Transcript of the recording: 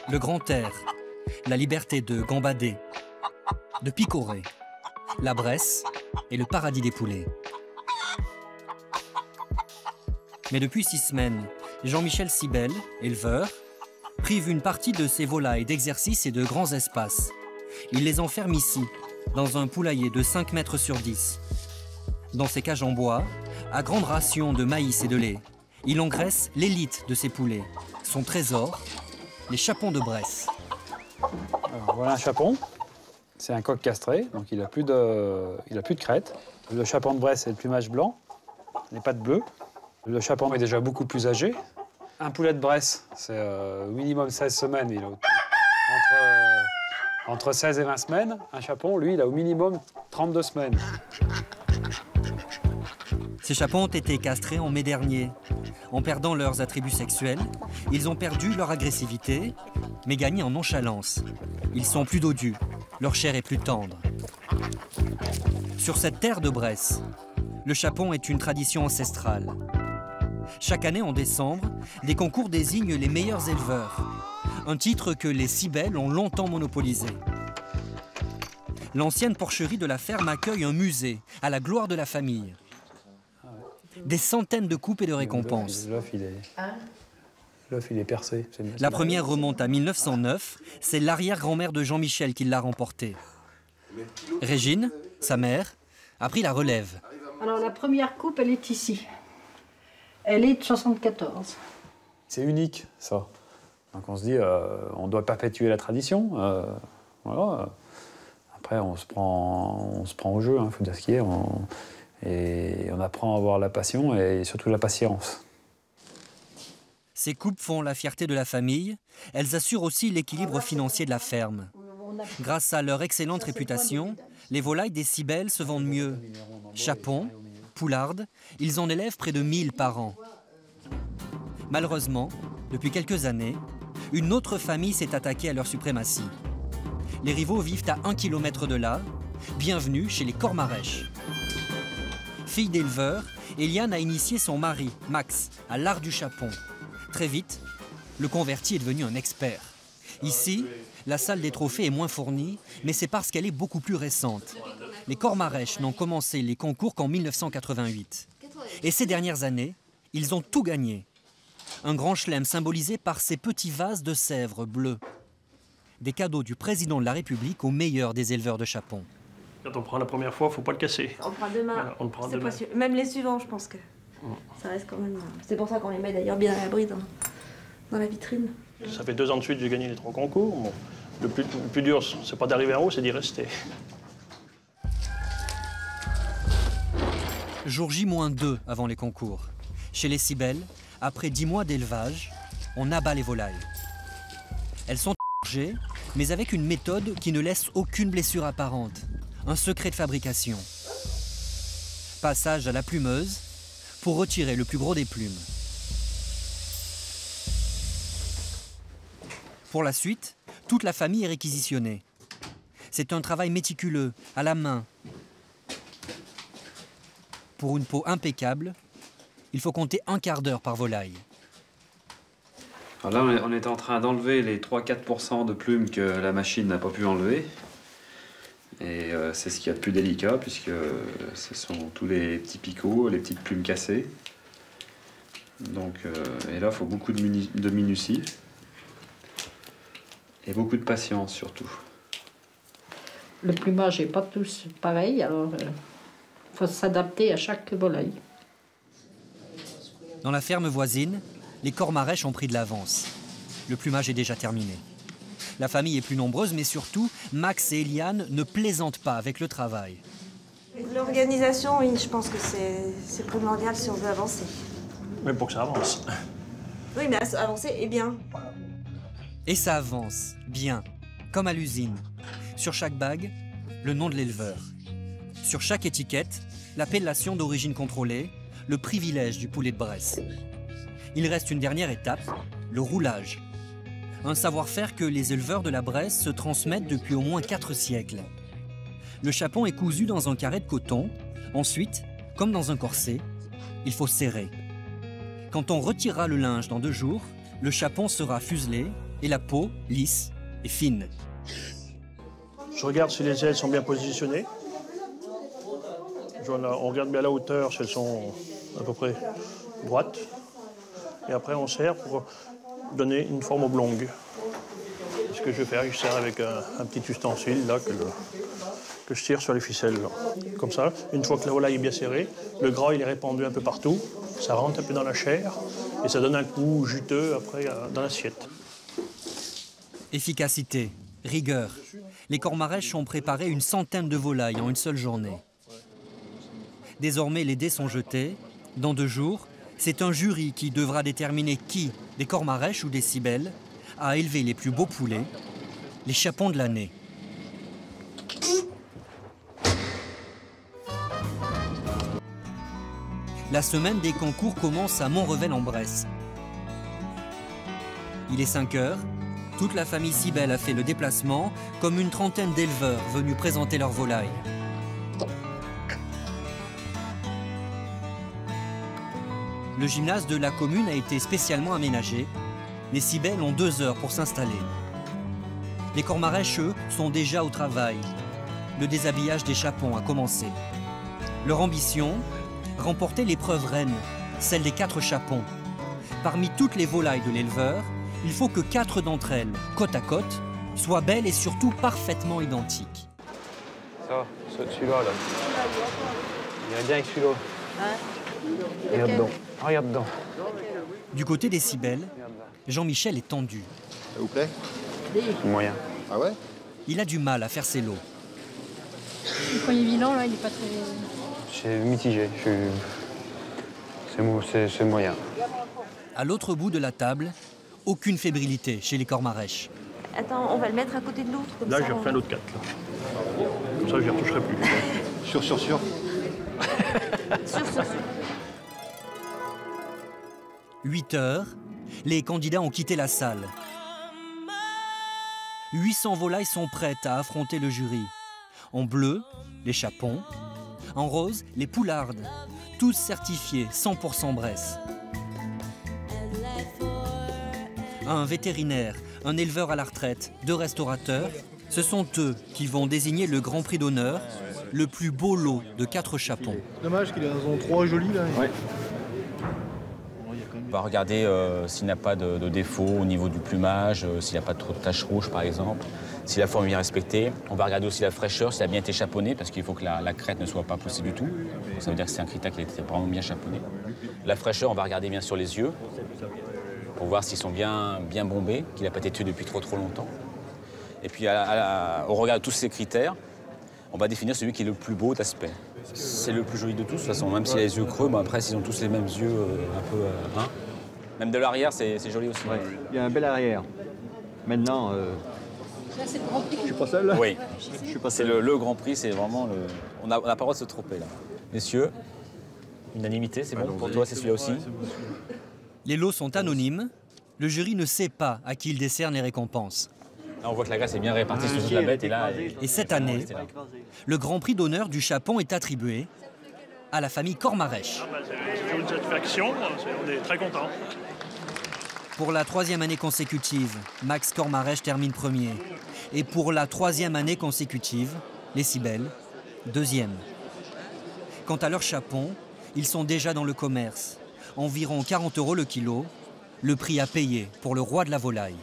le grand air, la liberté de gambader, de picorer, la Bresse et le paradis des poulets. Mais depuis 6 semaines, Jean-Michel Sibel, éleveur, prive une partie de ses volailles d'exercice et de grands espaces. Il les enferme ici, dans un poulailler de 5 mètres sur 10. Dans ses cages en bois, à grande ration de maïs et de lait, il engraisse l'élite de ses poulets, son trésor, les chapons de Bresse. Alors, voilà un chapon, c'est un coq castré, donc il n'a plus de crête. Le chapon de Bresse, c'est le plumage blanc, les pattes bleues. Le chapon est déjà beaucoup plus âgé. Un poulet de Bresse, c'est minimum 16 semaines. Il a entre 16 et 20 semaines. Un chapon, lui, il a au minimum 32 semaines. Ces chapons ont été castrés en mai dernier. En perdant leurs attributs sexuels, ils ont perdu leur agressivité, mais gagné en nonchalance. Ils sont plus dodus, leur chair est plus tendre. Sur cette terre de Bresse, le chapon est une tradition ancestrale. Chaque année, en décembre, des concours désignent les meilleurs éleveurs. Un titre que les Sibel ont longtemps monopolisé. L'ancienne porcherie de la ferme accueille un musée à la gloire de la famille. Des centaines de coupes et de récompenses. L'œuf, il est percé. La première remonte à 1909. C'est l'arrière-grand-mère de Jean-Michel qui l'a remportée. Régine, sa mère, a pris la relève. Alors la première coupe, elle est ici. Elle est de 74. C'est unique, ça. Donc on se dit, on doit perpétuer la tradition. Voilà. Après, on se prend au jeu, il faut dire ce qu'il y a. Et on apprend à avoir la passion et surtout la patience. Ces coupes font la fierté de la famille. Elles assurent aussi l'équilibre financier de la ferme. Grâce à leur excellente réputation, les volailles des Sibel se vendent mieux. Chapons, poulardes, ils en élèvent près de 1000 par an. Malheureusement, depuis quelques années, une autre famille s'est attaquée à leur suprématie. Les rivaux vivent à 1 kilomètre de là. Bienvenue chez les Cormarèches. Fille d'éleveur, Eliane a initié son mari, Max, à l'art du chapon. Très vite, le converti est devenu un expert. Ici, la salle des trophées est moins fournie, mais c'est parce qu'elle est beaucoup plus récente. Les Cormarèches n'ont commencé les concours qu'en 1988. Et ces dernières années, ils ont tout gagné. Un grand chelem symbolisé par ces petits vases de Sèvres bleus. Des cadeaux du président de la République aux meilleurs des éleveurs de chapons. Quand on prend la première fois, il ne faut pas le casser. On prend demain. Voilà, on le prend demain. Même les suivants, je pense que ça reste quand même... C'est pour ça qu'on les met d'ailleurs bien à l'abri dans la vitrine. Ça fait 2 ans de suite que j'ai gagné les 3 concours. Bon, le plus dur, c'est pas d'arriver en haut, c'est d'y rester. Jour J-2 avant les concours. Chez les Sibel, après 10 mois d'élevage, on abat les volailles. Elles sont égorgées, mais avec une méthode qui ne laisse aucune blessure apparente. Un secret de fabrication. Passage à la plumeuse pour retirer le plus gros des plumes. Pour la suite, toute la famille est réquisitionnée. C'est un travail méticuleux, à la main. Pour une peau impeccable, il faut compter 1/4 d'heure par volaille. Alors là, on est en train d'enlever les 3-4% de plumes que la machine n'a pas pu enlever. Et c'est ce qu'il y a de plus délicat, puisque ce sont tous les petits picots, les petites plumes cassées. Donc, et là, il faut beaucoup de minutie. Et beaucoup de patience, surtout. Le plumage n'est pas tous pareil, alors il faut s'adapter à chaque volaille. Dans la ferme voisine, les Cormarèches ont pris de l'avance. Le plumage est déjà terminé. La famille est plus nombreuse, mais surtout, Max et Eliane ne plaisantent pas avec le travail. L'organisation, oui, je pense que c'est primordial si on veut avancer. Mais pour que ça avance. Oui, mais avancer est bien. Et ça avance, bien, comme à l'usine. Sur chaque bague, le nom de l'éleveur. Sur chaque étiquette, l'appellation d'origine contrôlée, le privilège du poulet de Bresse. Il reste une dernière étape, le roulage. Un savoir-faire que les éleveurs de la Bresse se transmettent depuis au moins 4 siècles. Le chapon est cousu dans un carré de coton. Ensuite, comme dans un corset, il faut serrer. Quand on retirera le linge dans 2 jours, le chapon sera fuselé et la peau lisse et fine. Je regarde si les ailes sont bien positionnées. On regarde bien la hauteur, si elles sont à peu près droites. Et après, on serre pour donner une forme oblongue. Ce que je vais faire, je serre avec un petit ustensile là, que je tire sur les ficelles. Là. Comme ça, une fois que la volaille est bien serrée, le gras il est répandu un peu partout. Ça rentre un peu dans la chair et ça donne un goût juteux après dans l'assiette. Efficacité, rigueur. Les Cormarèches ont préparé une centaine de volailles en une seule journée. Désormais, les dés sont jetés. Dans 2 jours, c'est un jury qui devra déterminer qui, des Cormarèches ou des Cybèles, a élevé les plus beaux poulets, les chapons de l'année. La semaine des concours commence à Montrevel-en-Bresse. Il est 5 heures. Toute la famille Cybèle a fait le déplacement, comme une trentaine d'éleveurs venus présenter leurs volailles. Le gymnase de la commune a été spécialement aménagé. Les Cybèles ont 2 heures pour s'installer. Les Cormarèches, eux, sont déjà au travail. Le déshabillage des chapons a commencé. Leur ambition, remporter l'épreuve reine, celle des 4 chapons. Parmi toutes les volailles de l'éleveur, il faut que 4 d'entre elles, côte à côte, soient belles et surtout parfaitement identiques. Ça, celui-là, là. Il irait bien avec celui-là. Regarde dedans. Regarde dedans. Du côté des Cybèles, Jean-Michel est tendu. Ça vous plaît? Moyen. Ah ouais? Il a du mal à faire ses lots. Le premier bilan, là, il n'est pas très... C'est mitigé. C'est moyen. À l'autre bout de la table, aucune fébrilité chez les Cormarèches. Attends, on va le mettre à côté de l'autre. Là, j'ai refait un autre 4. Comme ça, je n'y retoucherai plus. Sûr. Sûr. 8 heures, les candidats ont quitté la salle. 800 volailles sont prêtes à affronter le jury. En bleu, les chapons. En rose, les poulardes. Tous certifiés 100% Bresse. Un vétérinaire, un éleveur à la retraite, 2 restaurateurs, ce sont eux qui vont désigner le grand prix d'honneur, le plus beau lot de 4 chapons. Dommage qu'il ait raison 3 jolis là. Ouais. On va regarder s'il n'y a pas de défaut au niveau du plumage, s'il n'y a pas trop de taches rouges par exemple, si la forme est bien respectée. On va regarder aussi la fraîcheur, s'il a bien été chaponné, parce qu'il faut que la crête ne soit pas poussée du tout. Ça veut dire que c'est un critère qui a été vraiment bien chaponné. La fraîcheur, on va regarder bien sur les yeux, pour voir s'ils sont bien bombés, qu'il n'a pas été tué depuis trop longtemps. Et puis au regard de tous ces critères, on va définir celui qui est le plus beau d'aspect. C'est le plus joli de tous, de toute façon, même s'il a les yeux creux, bon après s'ils ont tous les mêmes yeux un peu... hein. Même de l'arrière, c'est joli aussi. Ouais. Il y a un bel arrière. Maintenant... Ça, c'est le Grand Prix. Je suis pas seul là. Oui, Je suis pas c'est seul. le Grand Prix, c'est vraiment le... On n'a pas le droit de se tromper là. Messieurs, unanimité, c'est bon pour toi, c'est celui-là aussi. Les lots sont anonymes. Le jury ne sait pas à qui il décerne les récompenses. Là, on voit que la graisse est bien répartie sur toute la bête et là... Et cette année, le grand prix d'honneur du chapon est attribué à la famille Cormarèche. C'est une satisfaction, on est très contents. Pour la 3e année consécutive, Max Cormarèche termine premier. Et pour la 3e année consécutive, les Cybèles, 2e. Quant à leurs chapons, ils sont déjà dans le commerce. Environ 40 € le kilo, le prix à payer pour le roi de la volaille.